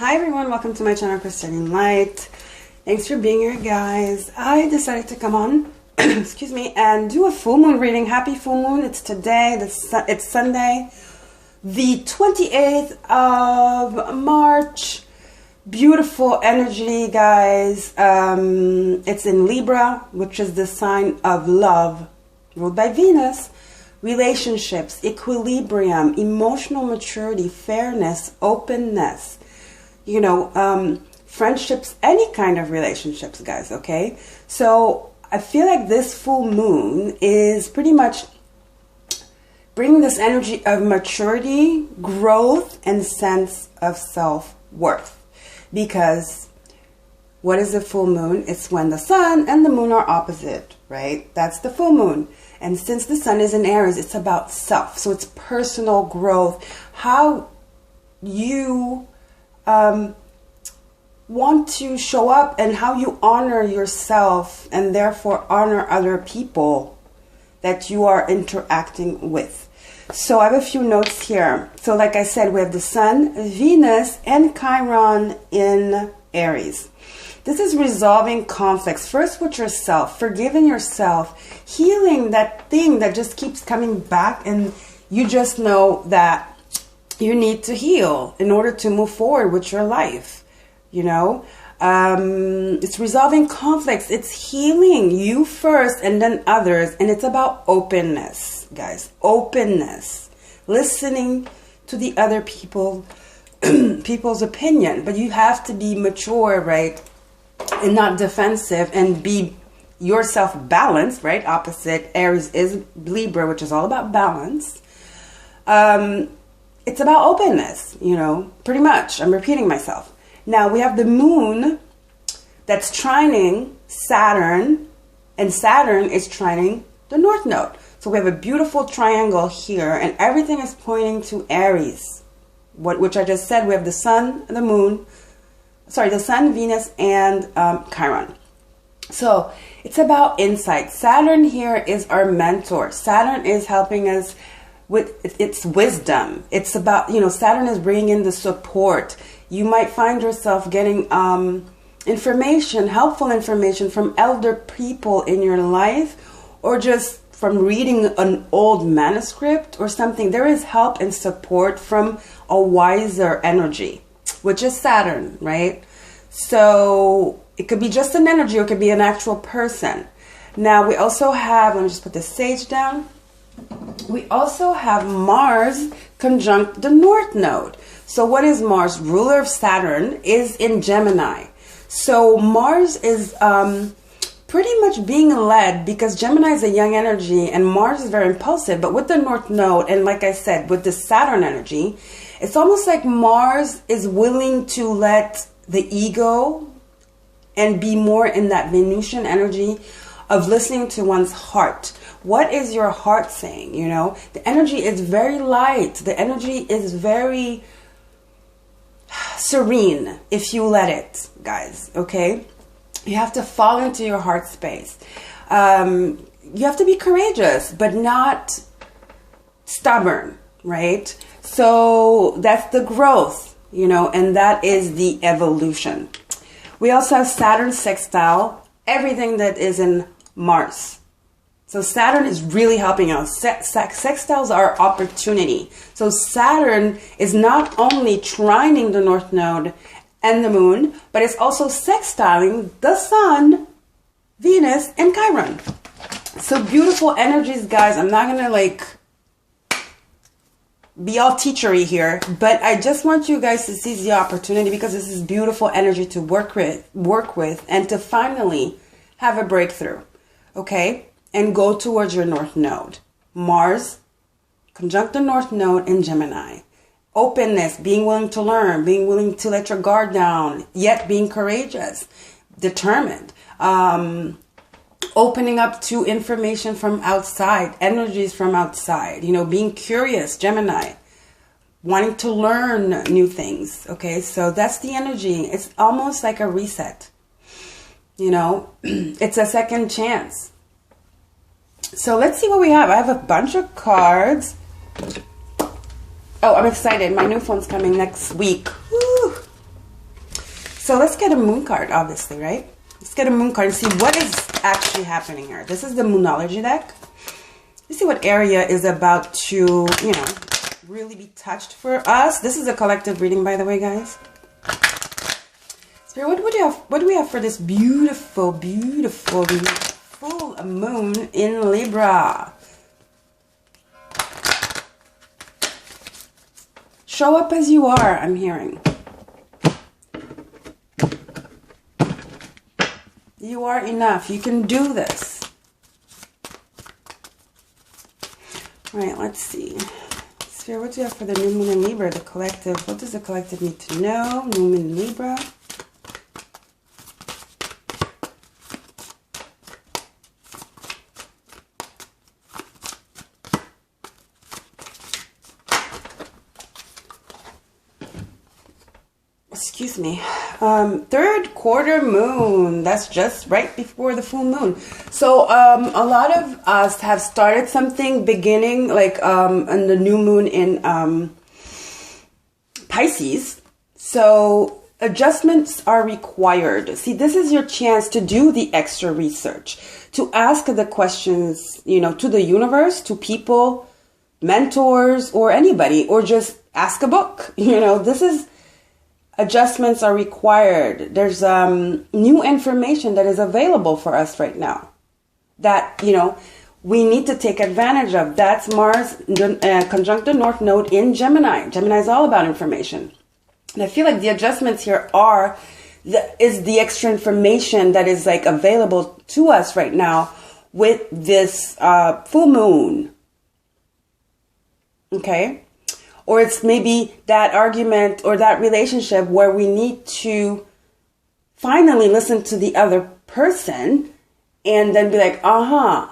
Hi everyone, welcome to my channel, Crystalline Light. Thanks for being here, guys. I decided to come on, excuse me, and do a full moon reading. Happy full moon. It's today, it's Sunday, the 28th of March. Beautiful energy, guys. It's in Libra, which is the sign of love, ruled by Venus. Relationships, equilibrium, emotional maturity, fairness, openness, you know, friendships, any kind of relationships, guys, okay? So I feel like this full moon is pretty much bringing this energy of maturity, growth, and sense of self-worth. Because what is a full moon? It's when the sun and the moon are opposite, right? That's the full moon. And since the sun is in Aries, it's about self. So it's personal growth. How you want to show up and how you honor yourself and therefore honor other people that you are interacting with. So I have a few notes here. So like I said, we have the sun, Venus, and Chiron in Aries. This is resolving conflicts, first with yourself, forgiving yourself, healing that thing that just keeps coming back, and you just know that you need to heal in order to move forward with your life, you know. It's resolving conflicts, it's healing you first and then others, and it's about openness, guys, openness, listening to the other people's opinion, but you have to be mature, right? And not defensive, and be yourself balanced, right? Opposite Aries is Libra, which is all about balance. It's about openness, you know, pretty much. I'm repeating myself. Now we have the moon that's trining Saturn, and Saturn is trining the North Node. So we have a beautiful triangle here, and everything is pointing to Aries. Which I just said, we have the sun, the moon, the sun, Venus, and Chiron. So it's about insight. Saturn here is our mentor. Saturn is helping us with its wisdom. It's about, you know, Saturn is bringing in the support. You might find yourself getting information, helpful information from elder people in your life, or just from reading an old manuscript or something. There is help and support from a wiser energy, which is Saturn, right? So it could be just an energy, or it could be an actual person. Now we also have, let me just put the sage down. We also have Mars conjunct the North Node. So what is Mars? Ruler of Saturn is in Gemini. So Mars is pretty much being led, because Gemini is a young energy and Mars is very impulsive. But with the North Node, and like I said, with the Saturn energy, it's almost like Mars is willing to let the ego and be more in that Venusian energy of listening to one's heart. What is your heart saying? You know, the energy is very light. The energy is very serene if you let it, guys. Okay, you have to fall into your heart space. You have to be courageous, but not stubborn, right? So that's the growth, you know, and that is the evolution. We also have Saturn sextile everything that is in Mars. So Saturn is really helping us. Sextiles are opportunity. So Saturn is not only trining the North Node and the moon, but it's also sextiling the sun, Venus, and Chiron. So beautiful energies, guys. I'm not going to like be all teachery here, but I just want you guys to seize the opportunity, because this is beautiful energy to work with and to finally have a breakthrough. Okay? And go towards your North Node. Mars conjunct the North Node in Gemini. Openness, being willing to learn, being willing to let your guard down, yet being courageous, determined. Opening up to information from outside, energies from outside, you know, being curious, Gemini, wanting to learn new things. Okay, so that's the energy. It's almost like a reset, you know, it's a second chance. So let's see what we have. I have a bunch of cards. Oh, I'm excited. My new phone's coming next week. Woo. So let's get a moon card, obviously, right? Let's get a moon card and see what is actually happening here. This is the Moonology deck. Let's see what area is about to, you know, really be touched for us. This is a collective reading, by the way, guys. Spirit, what do we have for this beautiful, beautiful full moon in Libra? Show up as you are, I'm hearing. You are enough. You can do this. All right, let's see. Spirit, what do you have for the new moon in Libra, the collective? What does the collective need to know? New moon in Libra. Excuse me. Third quarter moon. That's just right before the full moon. So a lot of us have started something beginning like on the new moon in Pisces. So adjustments are required. See, this is your chance to do the extra research, to ask the questions, you know, to the universe, to people, mentors, or anybody, or just ask a book. You know, this is... Adjustments are required. There's new information that is available for us right now that, you know, we need to take advantage of. That's Mars conjunct the North Node in Gemini. Gemini is all about information. And I feel like the adjustments here is the extra information that is like available to us right now with this full moon. Okay? Or it's maybe that argument or that relationship where we need to finally listen to the other person and then be like, I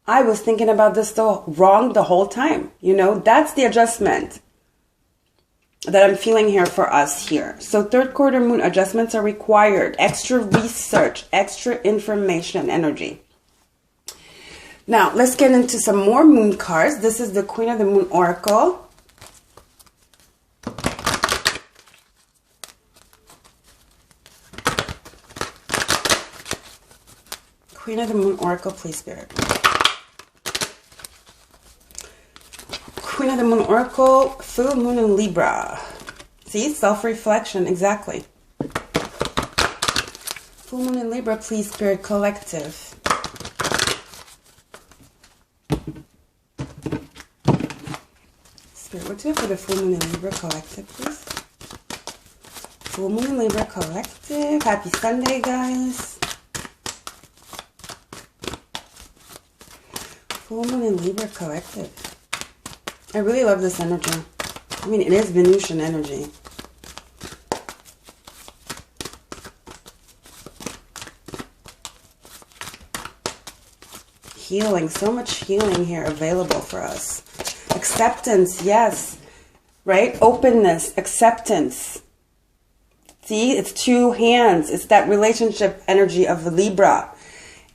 was thinking about this wrong the whole time. You know, that's the adjustment that I'm feeling here for us here. So third quarter moon adjustments are required. Extra research, extra information, energy. Now, let's get into some more moon cards. This is the Queen of the Moon Oracle. Queen of the Moon Oracle, please, Spirit. Queen of the Moon Oracle, full moon in Libra. See, self-reflection, exactly. Full moon in Libra, please, Spirit Collective. Spirit, what do you have for the full moon in Libra Collective, please? Full moon in Libra Collective. Happy Sunday, guys. Full moon in Libra Collective. I really love this energy. I mean, it is Venusian energy. Healing. So much healing here available for us. Acceptance. Yes. Right? Openness. Acceptance. See? It's two hands. It's that relationship energy of the Libra.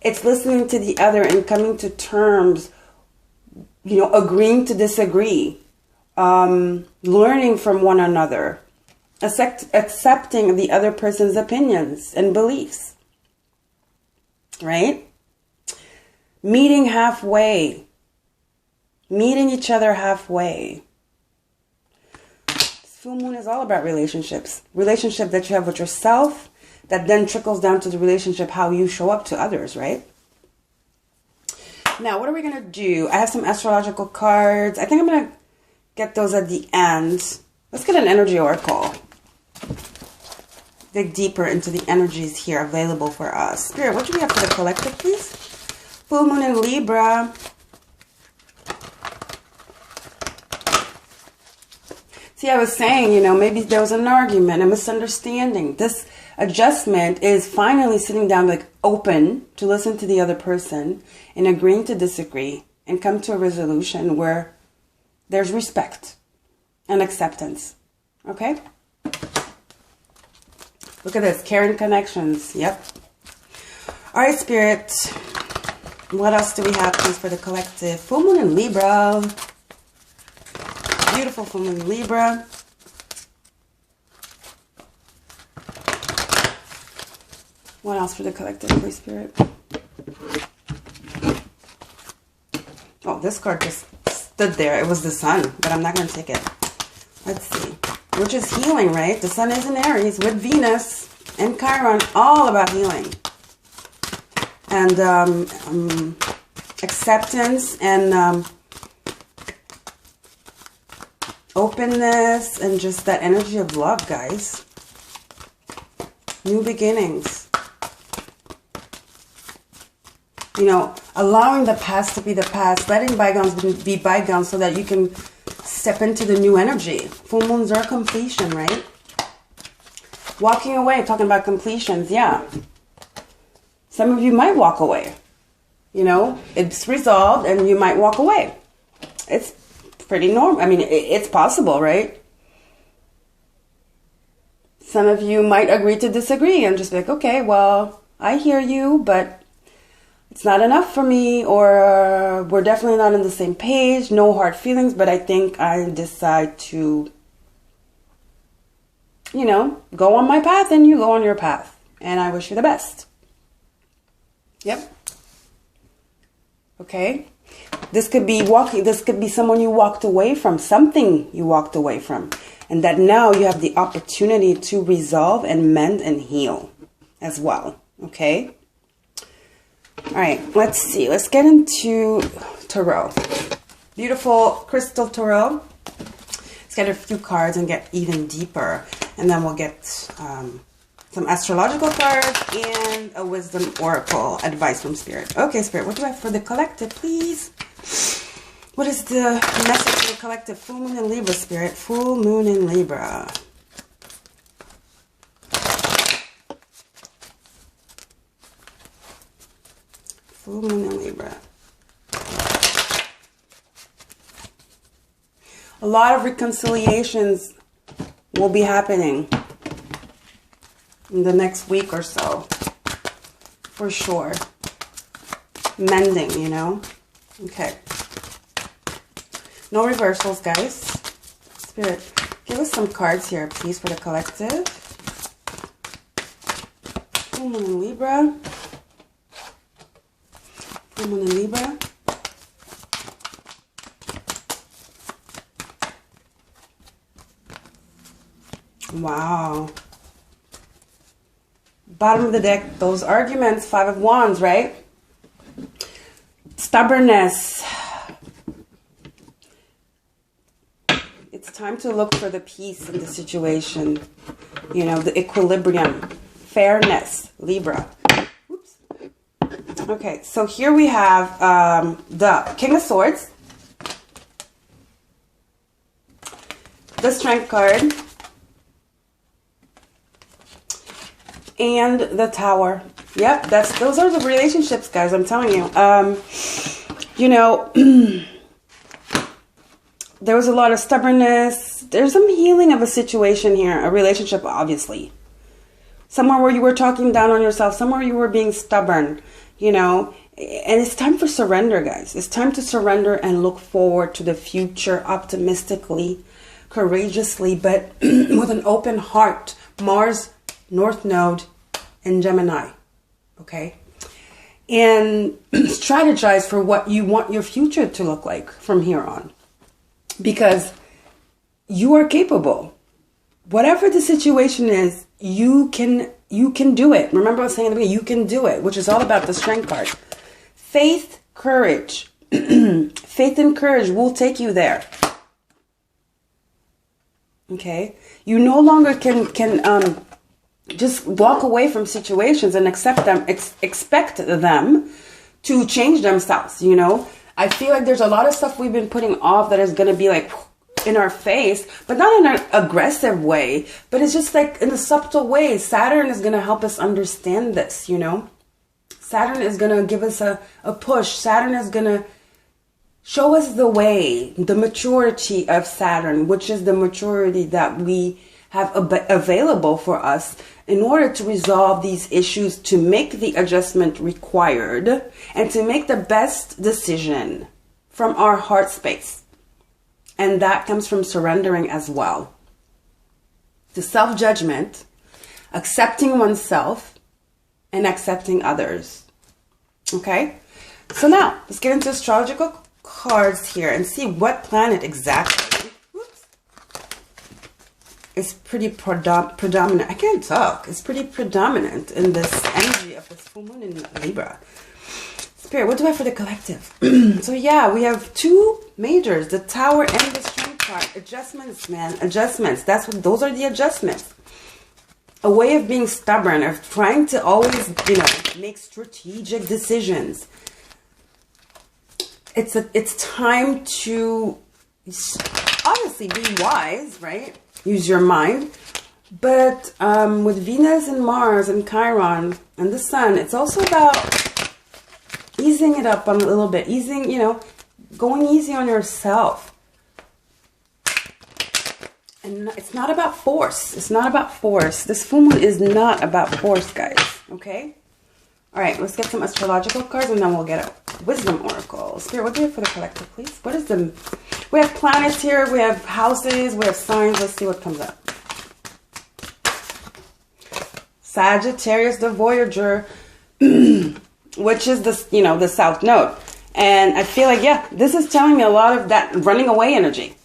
It's listening to the other and coming to terms, you know, agreeing to disagree, learning from one another, accepting the other person's opinions and beliefs, right? Meeting halfway, meeting each other halfway. This full moon is all about relationships, relationship that you have with yourself, that then trickles down to the relationship, how you show up to others, right? Now, what are we going to do? I have some astrological cards. I think I'm going to get those at the end. Let's get an energy oracle. Dig deeper into the energies here available for us. Spirit, what do we have for the collective, please? Full moon in Libra. See, I was saying, you know, maybe there was an argument, a misunderstanding. This adjustment is finally sitting down, like open to listen to the other person and agreeing to disagree and come to a resolution where there's respect and acceptance. Okay? Look at this. Caring connections. Yep. All right, Spirit. What else do we have, please, for the collective? Full moon in Libra. Beautiful full moon in Libra. What else for the collective, Holy Spirit? Oh, this card just stood there. It was the sun, but I'm not going to take it. Let's see. Which is healing, right? The sun is in Aries with Venus and Chiron, all about healing. And acceptance and openness and just that energy of love, guys. New beginnings. You know, allowing the past to be the past, letting bygones be bygones so that you can step into the new energy. Full moons are completion, right? Walking away, talking about completions, yeah. Some of you might walk away. You know, it's resolved and you might walk away. It's pretty normal. I mean, it's possible, right? Some of you might agree to disagree and just be like, okay, well, I hear you, but it's not enough for me, or we're definitely not on the same page. No hard feelings, but I think I decide to, you know, go on my path and you go on your path. And I wish you the best. Yep. Okay. This could be someone you walked away from, something you walked away from. And that now you have the opportunity to resolve and mend and heal as well. Okay. All right, let's see. Let's get into tarot. Beautiful crystal tarot. Let's get a few cards and get even deeper. And then we'll get some astrological cards and a wisdom oracle advice from Spirit. Okay, Spirit, what do I have for the collective, please? What is the message for the collective? Full moon in Libra, Spirit. Full moon in Libra. Full moon in Libra. A lot of reconciliations will be happening in the next week or so. For sure. Mending, you know? Okay. No reversals, guys. Spirit, give us some cards here, please, for the collective. Full moon in Libra. Full moon in Libra. Wow. Bottom of the deck, those arguments, Five of Wands, right? Stubbornness. It's time to look for the peace in the situation. You know, the equilibrium. Fairness, Libra. Oops. Okay, so here we have the King of Swords. The Strength card. And the Tower. Yep, those are the relationships, guys. I'm telling you. You know, there was a lot of stubbornness. There's some healing of a situation here, a relationship, obviously. Somewhere where you were talking down on yourself, somewhere you were being stubborn, you know. And it's time for surrender, guys. It's time to surrender and look forward to the future optimistically, courageously, but with an open heart. Mars, North Node, and Gemini. Okay? And strategize for what you want your future to look like from here on. Because you are capable. Whatever the situation is, you can do it. Remember I was saying at the beginning, you can do it, which is all about the Strength card. Faith, courage. Faith and courage will take you there. Okay? You no longer can just walk away from situations and accept them, expect them to change themselves, you know. I feel like there's a lot of stuff we've been putting off that is going to be like in our face, but not in an aggressive way, but it's just like in a subtle way. Saturn is going to help us understand this, you know. Saturn is going to give us a push. Saturn is going to show us the way, the maturity of Saturn, which is the maturity that we have available for us in order to resolve these issues, to make the adjustment required, and to make the best decision from our heart space. And that comes from surrendering as well. The self-judgment, accepting oneself, and accepting others. Okay? So now, let's get into astrological cards here and see what planet exactly is pretty predominant. I can't talk. It's pretty predominant in this energy of this full moon in Libra. Spirit, what do I have for the collective? So yeah, we have two majors, the Tower and the Strength card. Adjustments, man. Adjustments. Those are the adjustments. A way of being stubborn, of trying to always, make strategic decisions. It's time to obviously be wise, right? Use your mind. But with Venus and Mars and Chiron and the Sun, it's also about easing it up a little bit. Going easy on yourself. And it's not about force. It's not about force. This full moon is not about force, guys. Okay? All right, let's get some astrological cards and then we'll get a wisdom oracle. Spirit, what do you have for the collective, please? What is the... We have planets here. We have houses. We have signs. Let's see what comes up. Sagittarius, the Voyager, which is the, the South Node. And I feel like, yeah, this is telling me a lot of that running away energy.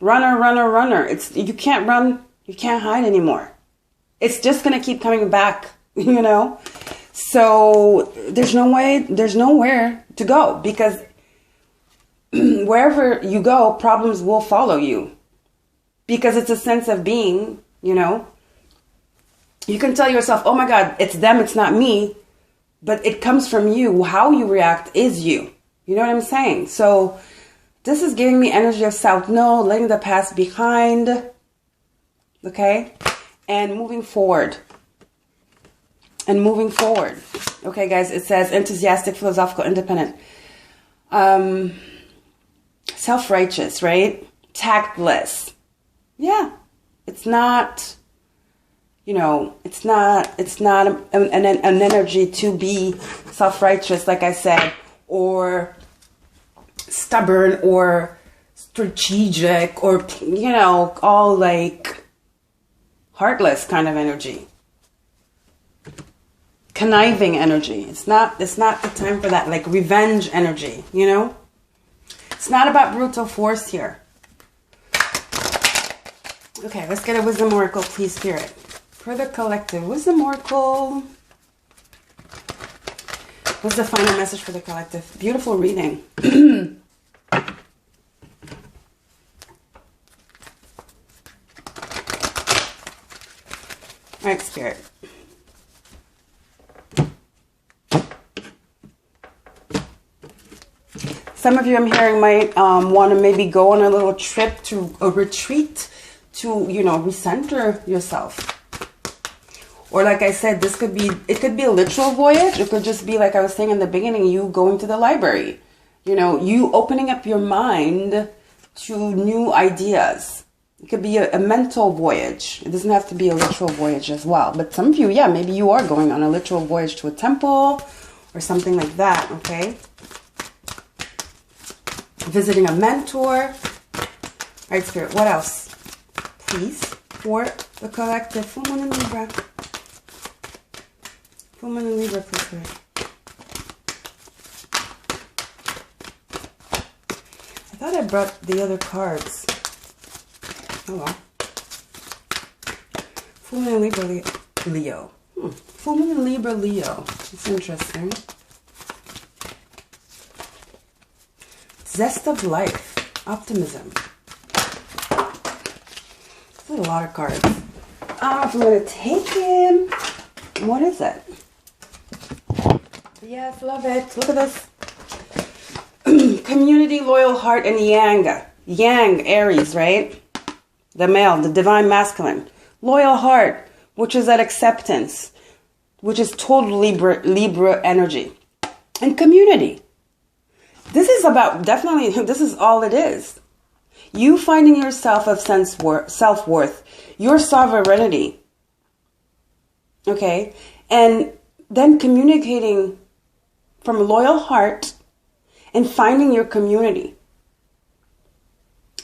Runner, runner, runner. You can't run. You can't hide anymore. It's just going to keep coming back, So there's nowhere to go because wherever you go, problems will follow you because it's a sense of being, You can tell yourself, oh my God, it's them, it's not me, but it comes from you. How you react is you. You know what I'm saying? So this is giving me energy of South Node, letting the past behind, okay? And moving forward. Okay, guys, it says enthusiastic, philosophical, independent. Self-righteous, right? Tactless. Yeah. It's not, it's not an energy to be self-righteous, like I said, or stubborn or strategic or, all like heartless kind of energy. Conniving energy. It's not the time for that, like revenge energy, It's not about brutal force here. Okay, let's get a wisdom oracle, please, Spirit. For the collective, wisdom oracle. What's the final message for the collective? Beautiful reading. All right, Spirit. Some of you, I'm hearing, might want to maybe go on a little trip to a retreat to, recenter yourself. Or like I said, it could be a literal voyage. It could just be, like I was saying in the beginning, you going to the library. You opening up your mind to new ideas. It could be a mental voyage. It doesn't have to be a literal voyage as well. But some of you, yeah, maybe you are going on a literal voyage to a temple or something like that, okay? Visiting a mentor. All right, Spirit, what else? Please, for the collective. Full moon in Libra. Full moon in Libra, please, Spirit. I thought I brought the other cards. Oh well. Full moon in Libra, Leo. Full moon in Libra, Leo. It's interesting. Zest of life. Optimism. That's a lot of cards. I don't know if I'm going to take him. What is it? Yes, love it. Look at this. Community, loyal heart, and yang. Yang, Aries, right? The male, the divine masculine. Loyal heart, which is that acceptance, which is total Libra energy. And community. This is about, definitely, this is all it is. You finding yourself of self-worth, your sovereignty. Okay? And then communicating from a loyal heart and finding your community.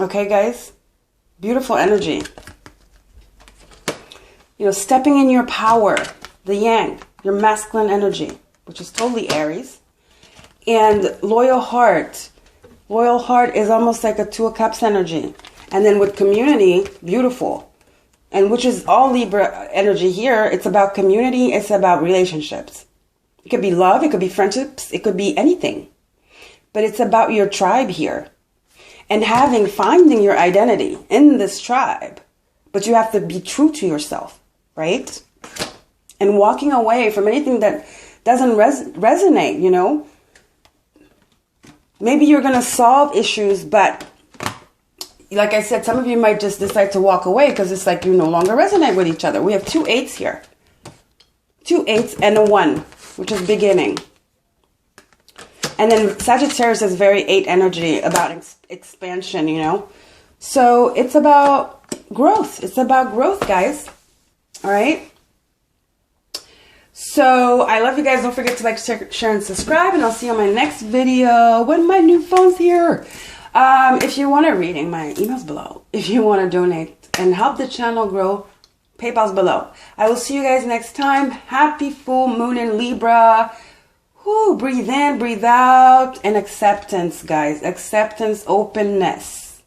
Okay, guys? Beautiful energy. Stepping in your power, the yang, your masculine energy, which is totally Aries. And loyal heart. Loyal heart is almost like a Two of Cups energy. And then with community, beautiful. And which is all Libra energy here. It's about community. It's about relationships. It could be love. It could be friendships. It could be anything. But it's about your tribe here. And finding your identity in this tribe. But you have to be true to yourself, right? And walking away from anything that doesn't resonate, you know? Maybe you're going to solve issues, but like I said, some of you might just decide to walk away because it's like you no longer resonate with each other. We have 2 8s here. 2 8s and a 1, which is beginning. And then Sagittarius is very 8 energy, about expansion, you know. So it's about growth. It's about growth, guys. All right. So I love you guys. Don't forget to like, share, and subscribe. And I'll see you on my next video when my new phone's here. If you want a reading, my email's below. If you want to donate and help the channel grow, PayPal's below. I will see you guys next time. Happy full moon in Libra. Whoo, breathe in, breathe out. And acceptance, guys. Acceptance, openness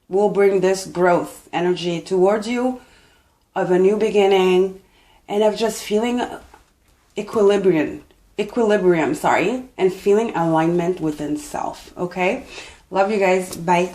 will bring this growth energy towards you of a new beginning and of just feeling equilibrium, and feeling alignment within self. Okay? Love you guys. Bye.